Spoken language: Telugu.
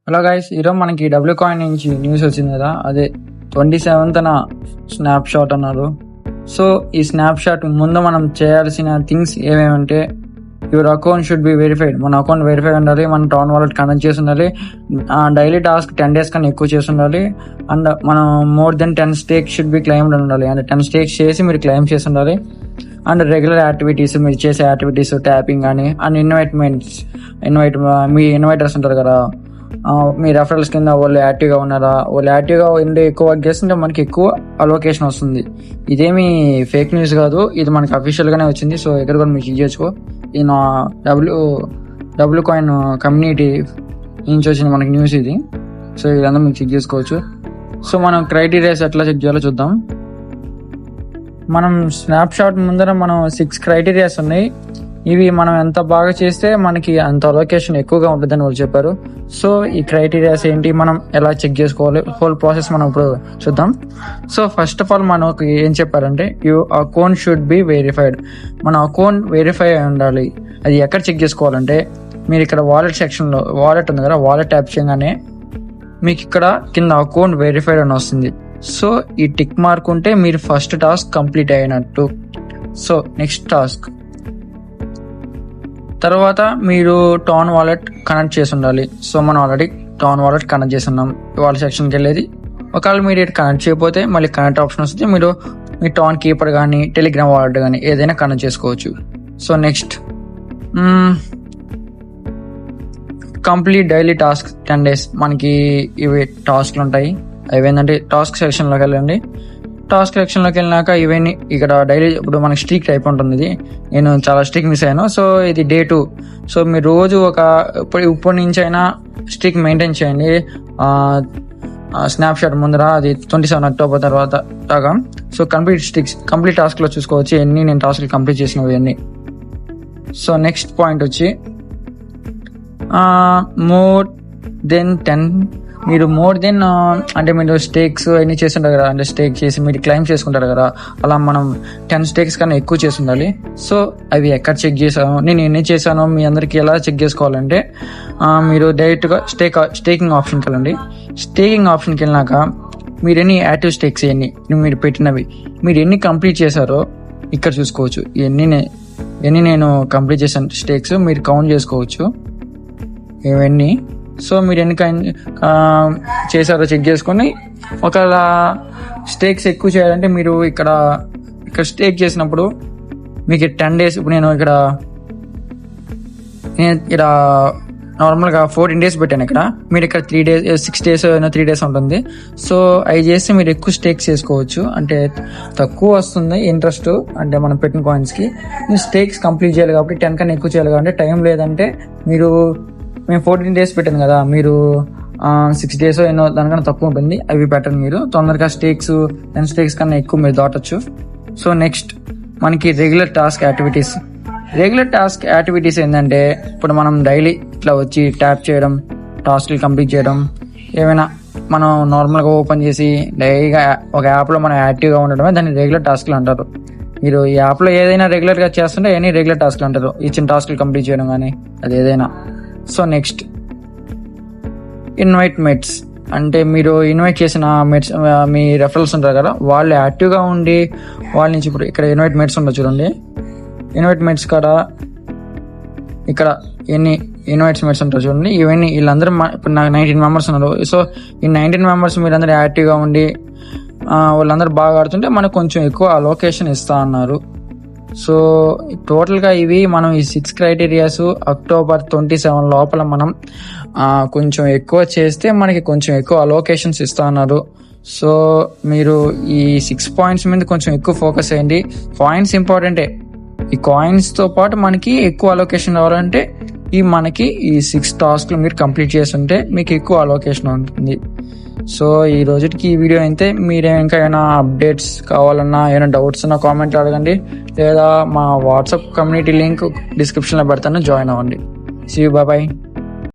హలో గైస్, ఈరోజు మనకి డబ్ల్యూ కాయిన్ నుంచి న్యూస్ వచ్చింది కదా, అదే 27th స్నాప్ షాట్ అన్నారు. సో ఈ స్నాప్ షాట్ ముందు మనం చేయాల్సిన థింగ్స్ ఏమేమంటే, your account should be verified. మన అకౌంట్ వెరిఫై ఉండాలి, మన టౌన్ వాలెట్ కనెక్ట్ చేసి ఉండాలి, డైలీ టాస్క్ 10 days కన్నా ఎక్కువ చేసి ఉండాలి, అండ్ మనం more than 10 stakes should be claimed ఉండాలి. అంటే 10 stakes చేసి మీరు క్లైమ్ చేసి ఉండాలి. అండ్ రెగ్యులర్ యాక్టివిటీస్, మీరు చేసే యాక్టివిటీస్, ట్యాపింగ్ కానీ, అండ్ మీ ఇన్వైటర్స్ ఉంటారు కదా, మీ రెఫరల్స్ కింద వాళ్ళు యాక్టివ్గా ఉన్నారా, వాళ్ళు యాక్టివ్గా ఉండి ఎక్కువ వర్క్ చేస్తుంటే మనకి ఎక్కువ అలోకేషన్ వస్తుంది. ఇదేమి ఫేక్ న్యూస్ కాదు, ఇది మనకి అఫీషియల్గానే వచ్చింది. సో ఎక్కడ కూడా మీకు ఇచ్చేసుకో, ఈ నా డబ్ల్యూ కాయిన్ కమ్యూనిటీ నుంచి వచ్చిన మనకి న్యూస్ ఇది. సో ఇదంతా మీకు చెక్ చేసుకోవచ్చు. సో మనం క్రైటీరియాస్ ఎట్లా చెక్ చేయాలో చూద్దాం. మనం స్నాప్ షాట్ ముందర మనం 6 క్రైటీరియాస్ ఉన్నాయి. ఇవి మనం ఎంత బాగా చేస్తే మనకి అంత అలొకేషన్ ఎక్కువగా ఉంటుందని వాళ్ళు చెప్పారు. సో ఈ క్రైటీరియాస్ ఏంటి, మనం ఎలా చెక్ చేసుకోవాలి, హోల్ ప్రాసెస్ మనం ఇప్పుడు చూద్దాం. సో ఫస్ట్ ఆఫ్ ఆల్ మనకు ఏం చెప్పారంటే, your account should be verified. మన అకౌంట్ వెరిఫై అయి ఉండాలి. అది ఎక్కడ చెక్ చేసుకోవాలంటే, మీరు ఇక్కడ వాలెట్ సెక్షన్లో వాలెట్ ఉంది కదా, వాలెట్ యాప్ చేయగానే మీకు ఇక్కడ కింద అకౌంట్ వెరిఫైడ్ అని వస్తుంది. సో ఈ టిక్ మార్క్ ఉంటే మీరు ఫస్ట్ టాస్క్ కంప్లీట్ అయినట్టు. సో నెక్స్ట్ టాస్క్ తర్వాత మీరు టౌన్ వాలెట్ కనెక్ట్ చేసి ఉండాలి. సో మనం ఆల్రెడీ టౌన్ వాలెట్ కనెక్ట్ చేసి ఉన్నాం, వాళ్ళ సెక్షన్కి వెళ్ళేది. ఒకవేళ మీరు కనెక్ట్ చేయకపోతే మళ్ళీ కనెక్ట్ ఆప్షన్ వస్తుంది. మీరు మీ టౌన్ కీపర్ కానీ, టెలిగ్రామ్ వాలెట్ కానీ ఏదైనా కనెక్ట్ చేసుకోవచ్చు. So next complete daily task 10 days. మనకి ఇవి టాస్క్లు ఉంటాయి. అవి ఏంటంటే టాస్క్ సెక్షన్లోకి వెళ్ళండి. టాస్క్ సెక్షన్లోకి వెళ్ళినాక ఇవన్నీ ఇక్కడ డైలీ, ఇప్పుడు మనకి స్ట్రీక్ టైప్ ఉంటుంది. ఇది నేను చాలా స్ట్రీక్ మిస్ అయ్యాను. సో ఇది Day 2. సో మీరు రోజు ఇప్పటి నుంచి అయినా స్ట్రీక్ మెయింటైన్ చేయండి. స్నాప్ షాట్ ముందర అది 27 October తర్వాత దాకా. సో కంప్లీట్ టాస్క్లో చూసుకోవచ్చు ఎన్ని నేను టాస్క్లు కంప్లీట్ చేసినవి అన్నీ. సో నెక్స్ట్ పాయింట్ వచ్చి మోర్ దెన్ 10. మీరు మోర్ దెన్ అంటే మీరు స్టేక్స్ అన్ని చేస్తుంటారు కదా, అంటే స్టేక్ చేసి మీరు క్లైమ్ చేసుకుంటారు కదా, అలా మనం 10 stakes కన్నా ఎక్కువ చేసి ఉండాలి. సో అవి ఎక్కడ చెక్ చేశాను, నేను ఎన్ని చేశానో మీ అందరికి ఎలా చెక్ చేసుకోవాలంటే, మీరు డైరెక్ట్గా స్టేకింగ్ ఆప్షన్కి వెళ్ళండి. స్టేకింగ్ ఆప్షన్కి వెళ్ళినాక మీరు ఎన్ని యాక్టివ్ స్టేక్స్ మీరు పెట్టినవి మీరు ఎన్ని కంప్లీట్ చేశారో ఇక్కడ చూసుకోవచ్చు. ఎన్ని నేను కంప్లీట్ చేశాను స్టేక్స్ మీరు కౌంట్ చేసుకోవచ్చు ఇవన్నీ. సో మీరు ఎన్ని చేశారో చెక్ చేసుకొని, ఒకవేళ స్టేక్స్ ఎక్కువ చేయాలంటే మీరు ఇక్కడ స్టేక్ చేసినప్పుడు మీకు 10 days, ఇప్పుడు నేను ఇక్కడ నార్మల్గా 14 days పెట్టాను. ఇక్కడ మీరు ఇక్కడ 3 days 6 days 3 days ఉంటుంది. సో అవి చేస్తే మీరు ఎక్కువ స్టేక్స్ చేసుకోవచ్చు, అంటే తక్కువ వస్తుంది ఇంట్రెస్ట్. అంటే మనం పెట్టిన కాయిన్స్కి మీరు స్టేక్స్ కంప్లీట్ చేయాలి కాబట్టి 10 కన్నా ఎక్కువ చేయాలి కాబట్టి, టైం లేదంటే మేము 14 days పెట్టాను కదా, మీరు 6 days దానికన్నా తక్కువ ఉంటుంది, అవి పెట్టండి. మీరు తొందరగా 10 stakes కన్నా ఎక్కువ మీరు దాటొచ్చు. సో నెక్స్ట్ మనకి రెగ్యులర్ టాస్క్ యాక్టివిటీస్ ఏంటంటే, ఇప్పుడు మనం డైలీ ఇట్లా వచ్చి ట్యాప్ చేయడం, టాస్క్లు కంప్లీట్ చేయడం, ఏమైనా మనం నార్మల్గా ఓపెన్ చేసి డైలీగా ఒక యాప్లో మనం యాక్టివ్గా ఉండడమే దాన్ని రెగ్యులర్ టాస్క్లు అంటారు. మీరు ఈ యాప్లో ఏదైనా రెగ్యులర్గా చేస్తుంటే ఎనీ రెగ్యులర్ టాస్క్లు అంటారు, ఇచ్చిన టాస్క్లు కంప్లీట్ చేయడం కానీ అది ఏదైనా. సో నెక్స్ట్ ఇన్వైట్ మేట్స్, అంటే మీరు ఇన్వైట్ చేసిన మేట్స్, మీ రెఫరల్స్ ఉంటారు కదా, వాళ్ళు యాక్టివ్గా ఉండి వాళ్ళ నుంచి ఇప్పుడు ఇక్కడ ఇన్వైట్ మేట్స్ ఉండదు చూడండి. ఇన్వైట్ మేట్స్ కాడ ఇక్కడ ఎన్ని ఇన్వైట్స్ మేట్స్ ఉంటారు చూడండి, ఇవన్నీ వీళ్ళందరూ ఇప్పుడు నాకు 19 members ఉన్నారు. సో ఈ 19 members మీరందరూ యాక్టివ్గా ఉండి వాళ్ళందరూ బాగా ఆడుతుంటే మనకు కొంచెం ఎక్కువ అలొకేషన్ ఇస్తా అన్నారు. సో టోటల్గా ఇవి మనం ఈ 6 క్రైటీరియాస్ October 27 లోపల మనం కొంచెం ఎక్కువ చేస్తే మనకి కొంచెం ఎక్కువ అలోకేషన్స్ ఇస్తా అన్నారు. సో మీరు ఈ 6 points మీద కొంచెం ఎక్కువ ఫోకస్ అయ్యండి. కాయిన్స్ ఇంపార్టెంటే, ఈ కాయిన్స్తో పాటు మనకి ఎక్కువ అలోకేషన్ రావాలంటే మనకి ఈ 6 టాస్క్లు మీరు కంప్లీట్ చేస్తుంటే మీకు ఎక్కువ అలోకేషన్ ఉంటుంది. సో ఈ రోజుకి ఈ వీడియో అయితే, మీరు ఇంకా ఏమైనా అప్డేట్స్ కావాలన్నా, ఏమైనా డౌట్స్ ఉన్నా కామెంట్లు అడగండి, లేదా మా వాట్సాప్ కమ్యూనిటీ లింక్ డిస్క్రిప్షన్లో పెడతాను, జాయిన్ అవ్వండి. See you, bye.